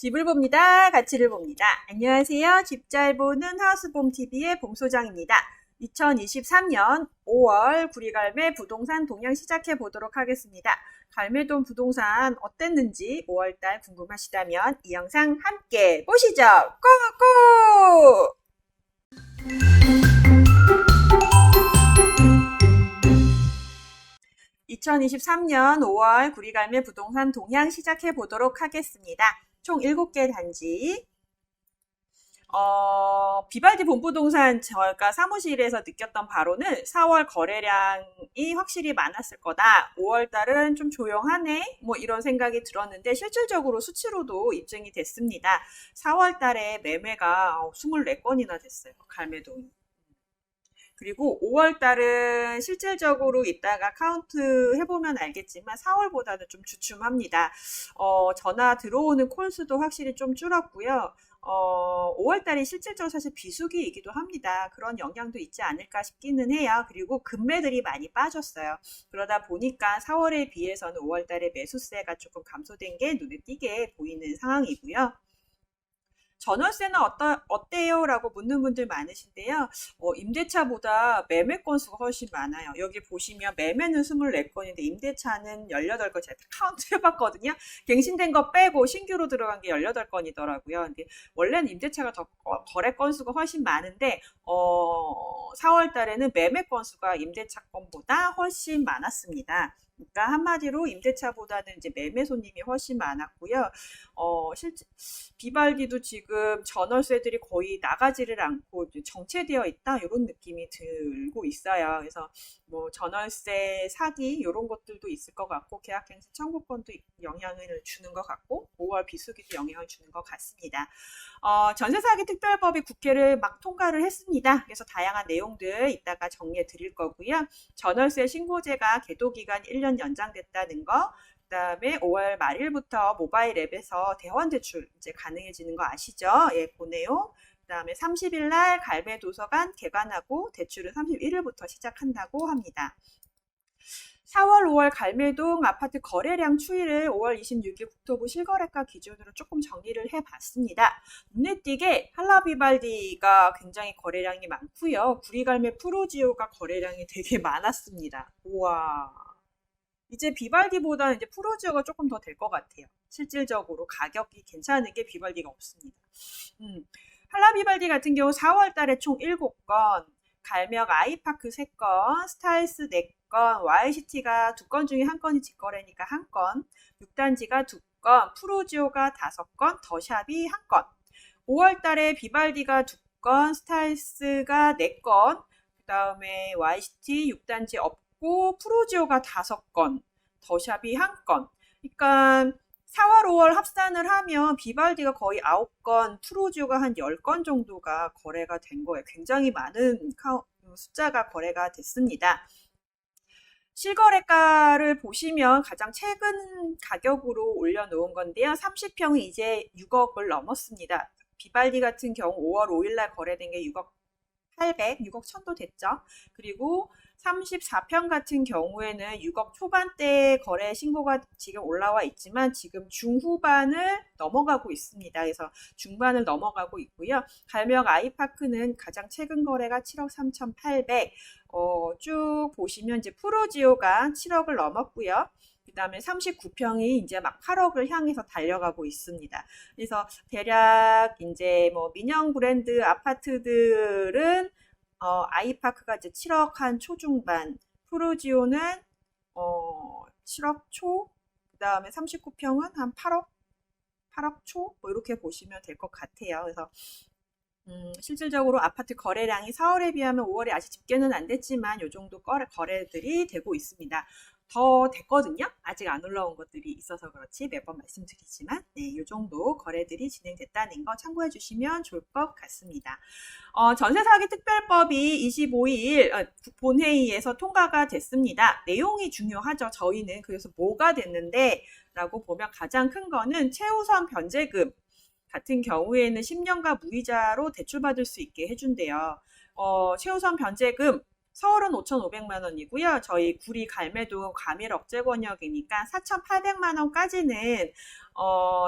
집을 봅니다. 가치를 봅니다. 안녕하세요. 집 잘 보는 하우스봄TV의 봄소장입니다. 2023년 5월 구리갈매 부동산 동향 시작해 보도록 하겠습니다. 갈매동 부동산 어땠는지 5월달 궁금하시다면 이 영상 함께 보시죠. 고고! 2023년 5월 구리갈매 부동산 동향 시작해 보도록 하겠습니다. 총 7개 단지. 비발디 본부동산 저희가 사무실에서 느꼈던 바로는 4월 거래량이 확실히 많았을 거다. 5월 달은 좀 조용하네. 뭐 이런 생각이 들었는데 실질적으로 수치로도 입증이 됐습니다. 4월 달에 매매가 24건이나 됐어요. 갈매동이. 그리고 5월 달은 실질적으로 이따가 카운트 해보면 알겠지만 4월보다는 좀 주춤합니다. 전화 들어오는 콜수도 확실히 좀 줄었고요. 5월 달이 실질적으로 사실 비수기이기도 합니다. 그런 영향도 있지 않을까 싶기는 해요. 그리고 금매들이 많이 빠졌어요. 그러다 보니까 4월에 비해서는 5월 달에 매수세가 조금 감소된 게 눈에 띄게 보이는 상황이고요. 전월세는 어때요? 라고 묻는 분들 많으신데요. 임대차보다 매매 건수가 훨씬 많아요. 여기 보시면 매매는 24건인데 임대차는 18건 제가 카운트 해봤거든요. 갱신된 거 빼고 신규로 들어간 게 18건이더라고요. 근데 원래는 임대차가 더 거래 건수가 훨씬 많은데 4월 달에는 매매 건수가 임대차 건보다 훨씬 많았습니다. 그러니까 한마디로 임대차보다는 이제 매매 손님이 훨씬 많았고요. 실제 비발디도 지금 전월세들이 거의 나가지를 않고 정체되어 있다 이런 느낌이 들고 있어요. 그래서 뭐 전월세 사기 이런 것들도 있을 것 같고 계약갱신 청구권도 영향을 주는 것 같고 5월 비수기도 영향을 주는 것 같습니다. 전세사기 특별법이 국회를 막 통과를 했습니다. 그래서 다양한 내용들 이따가 정리해 드릴 거고요. 전월세 신고제가 계도기간 1년 연장됐다는 거, 그 다음에 5월 말일부터 모바일 앱에서 대환 대출 이제 가능해지는 거 아시죠? 예, 그 내용. 그 다음에 30일 날 갈매 도서관 개관하고 대출은 31일부터 시작한다고 합니다. 4월, 5월 갈매동 아파트 거래량 추이를 5월 26일 국토부 실거래가 기준으로 조금 정리를 해봤습니다. 눈에 띄게 한라비발디가 굉장히 거래량이 많고요. 구리갈매 프로지오가 거래량이 되게 많았습니다. 우와. 이제 비발디보다는 이제 프로지오가 조금 더 될 것 같아요. 실질적으로 가격이 괜찮은 게 비발디가 없습니다. 한라비발디 같은 경우 4월 달에 총 7건, 갈명 아이파크 3건, 스타일스 4건, YCT가 2건 중에 1건이 직거래니까 1건, 6단지가 2건, 프로지오가 5건, 더샵이 1건. 5월 달에 비발디가 2건, 스타일스가 4건, 그 다음에 YCT 6단지 없고 프로지오가 5건, 더샵이 1건. 그러니까 4월, 5월 합산을 하면 비발디가 거의 9건, 프로지오가 한 10건 정도가 거래가 된 거예요. 굉장히 많은 숫자가 거래가 됐습니다. 실거래가를 보시면 가장 최근 가격으로 올려놓은 건데요. 30평이 이제 6억을 넘었습니다. 비발디 같은 경우 5월 5일 날 거래된 게 6억 800, 6억 1000도 됐죠. 그리고 34평 같은 경우에는 6억 초반대 거래 신고가 지금 올라와 있지만 지금 중후반을 넘어가고 있습니다. 그래서 중반을 넘어가고 있고요. 갈명 아이파크는 가장 최근 거래가 7억 3,800. 쭉 보시면 이제 프로지오가 7억을 넘었고요. 그 다음에 39평이 이제 막 8억을 향해서 달려가고 있습니다. 그래서 대략 이제 뭐 민영 브랜드 아파트들은 아이파크가 이제 7억 한 초중반, 프로지오는 7억 초, 그 다음에 39평은 한 8억 초, 뭐 이렇게 보시면 될 것 같아요. 그래서 실질적으로 아파트 거래량이 4월에 비하면 5월에 아직 집계는 안 됐지만 이 정도 거래들이 되고 있습니다. 더 됐거든요. 아직 안 올라온 것들이 있어서 그렇지 매번 말씀드리지만 네, 이 정도 거래들이 진행됐다는 거 참고해 주시면 좋을 것 같습니다. 전세사기 특별법이 25일 본회의에서 통과가 됐습니다. 내용이 중요하죠. 저희는 그래서 뭐가 됐는데 라고 보면 가장 큰 거는 최우선 변제금 같은 경우에는 10년간 무이자로 대출받을 수 있게 해준대요. 최우선 변제금 서울은 5,500만 원이고요. 저희 구리 갈매도 과밀억제 권역이니까 4,800만 원까지는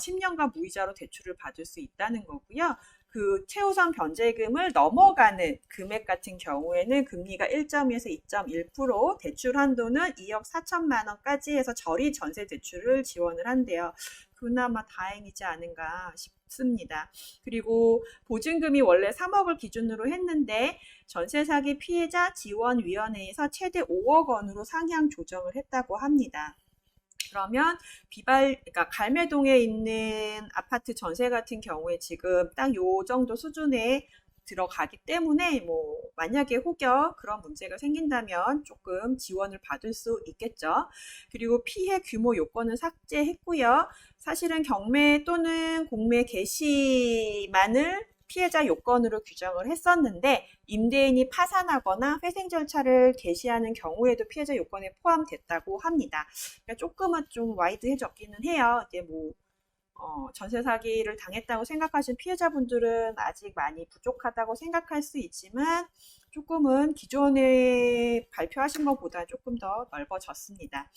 10년간 무이자로 대출을 받을 수 있다는 거고요. 그 최우선 변제금을 넘어가는 금액 같은 경우에는 금리가 1.2에서 2.1%, 대출 한도는 2억 4천만 원까지 해서 저리 전세 대출을 지원을 한대요. 그나마 다행이지 않은가 싶습니다. 그리고 보증금이 원래 3억을 기준으로 했는데 전세 사기 피해자 지원위원회에서 최대 5억 원으로 상향 조정을 했다고 합니다. 그러면 그러니까 갈매동에 있는 아파트 전세 같은 경우에 지금 딱 요 정도 수준에 들어가기 때문에 뭐 만약에 혹여 그런 문제가 생긴다면 조금 지원을 받을 수 있겠죠. 그리고 피해 규모 요건은 삭제했고요. 사실은 경매 또는 공매 개시만을 피해자 요건으로 규정을 했었는데 임대인이 파산하거나 회생 절차를 개시하는 경우에도 피해자 요건에 포함됐다고 합니다. 그러니까 조금은 좀 와이드해졌기는 해요. 이게 뭐 전세 사기를 당했다고 생각하신 피해자분들은 아직 많이 부족하다고 생각할 수 있지만 조금은 기존에 발표하신 것보다 조금 더 넓어졌습니다.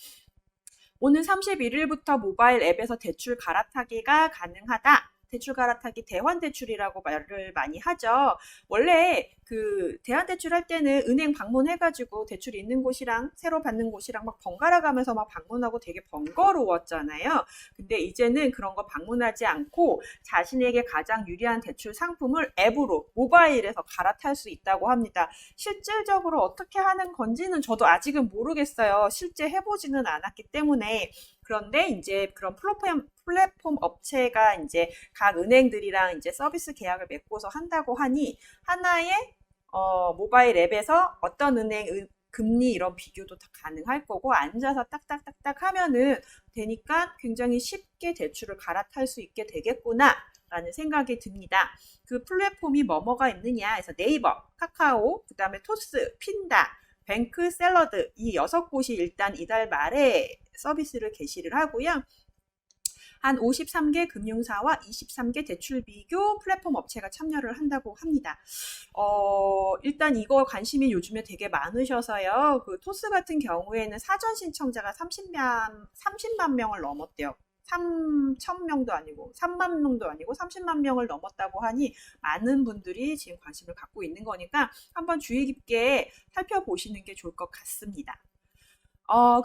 오는 31일부터 모바일 앱에서 대출 갈아타기가 가능하다. 대출 갈아타기 대환대출이라고 말을 많이 하죠. 원래 그 대환대출 할 때는 은행 방문해가지고 대출 있는 곳이랑 새로 받는 곳이랑 막 번갈아 가면서 막 방문하고 되게 번거로웠잖아요. 근데 이제는 그런 거 방문하지 않고 자신에게 가장 유리한 대출 상품을 앱으로 모바일에서 갈아탈 수 있다고 합니다. 실질적으로 어떻게 하는 건지는 저도 아직은 모르겠어요. 실제 해보지는 않았기 때문에. 그런데 이제 그런 플랫폼 업체가 이제 각 은행들이랑 이제 서비스 계약을 맺고서 한다고 하니 하나의 모바일 앱에서 어떤 은행 금리 이런 비교도 다 가능할 거고 앉아서 딱딱딱딱 하면은 되니까 굉장히 쉽게 대출을 갈아탈 수 있게 되겠구나 라는 생각이 듭니다. 그 플랫폼이 뭐가 있느냐 해서 네이버, 카카오, 그 다음에 토스, 핀다, 뱅크, 샐러드 이 6곳이 일단 이달 말에 서비스를 개시를 하고요. 한 53개 금융사와 23개 대출 비교 플랫폼 업체가 참여를 한다고 합니다. 일단 이거 관심이 요즘에 되게 많으셔서요. 그 토스 같은 경우에는 사전 신청자가 30만 명을 넘었대요. 3,000명도 아니고 3만 명도 아니고 30만 명을 넘었다고 하니 많은 분들이 지금 관심을 갖고 있는 거니까 한번 주의 깊게 살펴보시는 게 좋을 것 같습니다.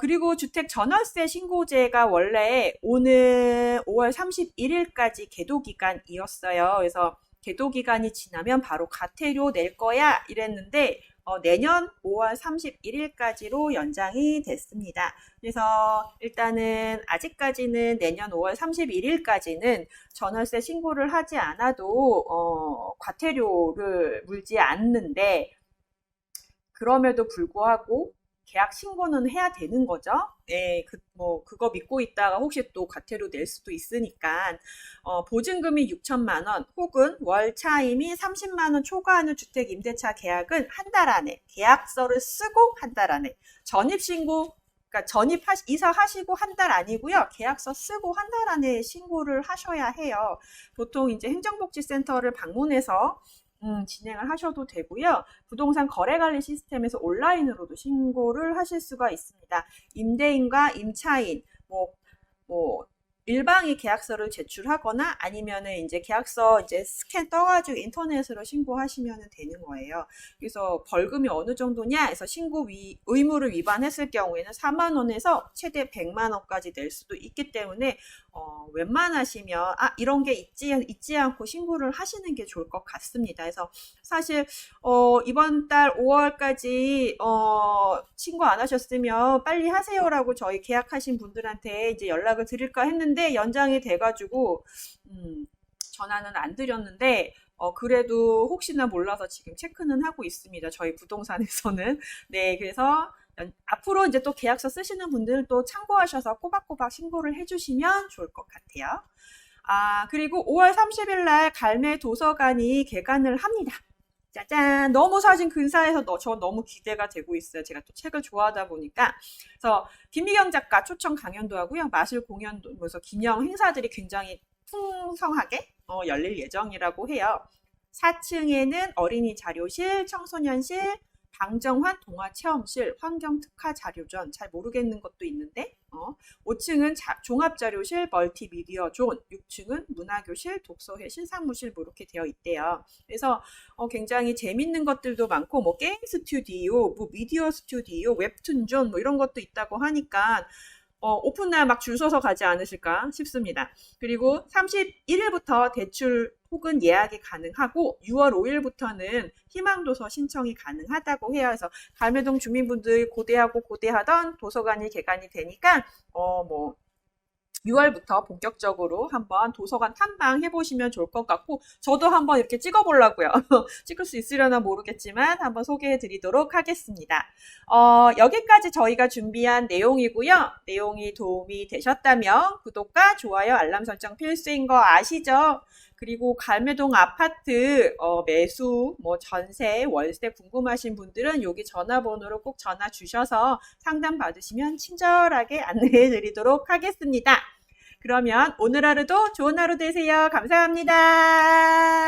그리고 주택 전월세 신고제가 원래 오는 5월 31일까지 계도 기간이었어요. 그래서 계도 기간이 지나면 바로 과태료 낼 거야 이랬는데 내년 5월 31일까지로 연장이 됐습니다. 그래서 일단은 아직까지는 내년 5월 31일까지는 전월세 신고를 하지 않아도 과태료를 물지 않는데 그럼에도 불구하고 계약 신고는 해야 되는 거죠. 네, 그거 믿고 있다가 혹시 또 과태료 낼 수도 있으니까, 보증금이 6천만 원 혹은 월 차임이 30만 원 초과하는 주택 임대차 계약은 한 달 안에, 계약서를 쓰고 한 달 안에, 전입신고, 그러니까 이사하시고 한 달 아니고요. 계약서 쓰고 한 달 안에 신고를 하셔야 해요. 보통 이제 행정복지센터를 방문해서 진행을 하셔도 되고요. 부동산 거래관리 시스템에서 온라인으로도 신고를 하실 수가 있습니다. 임대인과 임차인, 일방이 계약서를 제출하거나 아니면은 이제 계약서 이제 스캔 떠가지고 인터넷으로 신고하시면 되는 거예요. 그래서 벌금이 어느 정도냐 해서 신고 의무를 위반했을 경우에는 4만 원에서 최대 100만 원까지 낼 수도 있기 때문에 웬만하시면 이런 게 있지 않고 신고를 하시는 게 좋을 것 같습니다. 그래서 사실 이번 달 5월까지 신고 안 하셨으면 빨리 하세요라고 저희 계약하신 분들한테 이제 연락을 드릴까 했는데 연장이 돼가지고 전화는 안 드렸는데 그래도 혹시나 몰라서 지금 체크는 하고 있습니다. 저희 부동산에서는. 네, 그래서 앞으로 이제 또 계약서 쓰시는 분들도 참고하셔서 꼬박꼬박 신고를 해주시면 좋을 것 같아요. 그리고 5월 30일 날 갈매 도서관이 개관을 합니다. 짜잔! 너무 사진 근사해서 저 너무 기대가 되고 있어요. 제가 또 책을 좋아하다 보니까. 그래서 김미경 작가 초청 강연도 하고요. 마술 공연도 그래서 기념 행사들이 굉장히 풍성하게 열릴 예정이라고 해요. 4층에는 어린이 자료실, 청소년실, 방정환 동아체험실, 환경특화 자료전, 잘 모르겠는 것도 있는데, 5층은 종합자료실, 멀티미디어 존, 6층은 문화교실, 독서회실, 사무실 뭐 이렇게 되어 있대요. 그래서 굉장히 재밌는 것들도 많고, 뭐 게임 스튜디오, 뭐 미디어 스튜디오, 웹툰 존, 뭐 이런 것도 있다고 하니까 오픈날 막 줄 서서 가지 않으실까 싶습니다. 그리고 31일부터 대출 혹은 예약이 가능하고 6월 5일부터는 희망도서 신청이 가능하다고 해요. 그래서 갈매동 주민분들 고대하고 고대하던 도서관이 개관이 되니까 뭐 6월부터 본격적으로 한번 도서관 탐방 해보시면 좋을 것 같고, 저도 한번 이렇게 찍어보려고요. 찍을 수 있으려나 모르겠지만 한번 소개해드리도록 하겠습니다. 여기까지 저희가 준비한 내용이고요. 내용이 도움이 되셨다면 구독과 좋아요, 알람 설정 필수인 거 아시죠? 그리고 갈매동 아파트 매수, 뭐 전세, 월세 궁금하신 분들은 여기 전화번호로 꼭 전화 주셔서 상담 받으시면 친절하게 안내해 드리도록 하겠습니다. 그러면 오늘 하루도 좋은 하루 되세요. 감사합니다.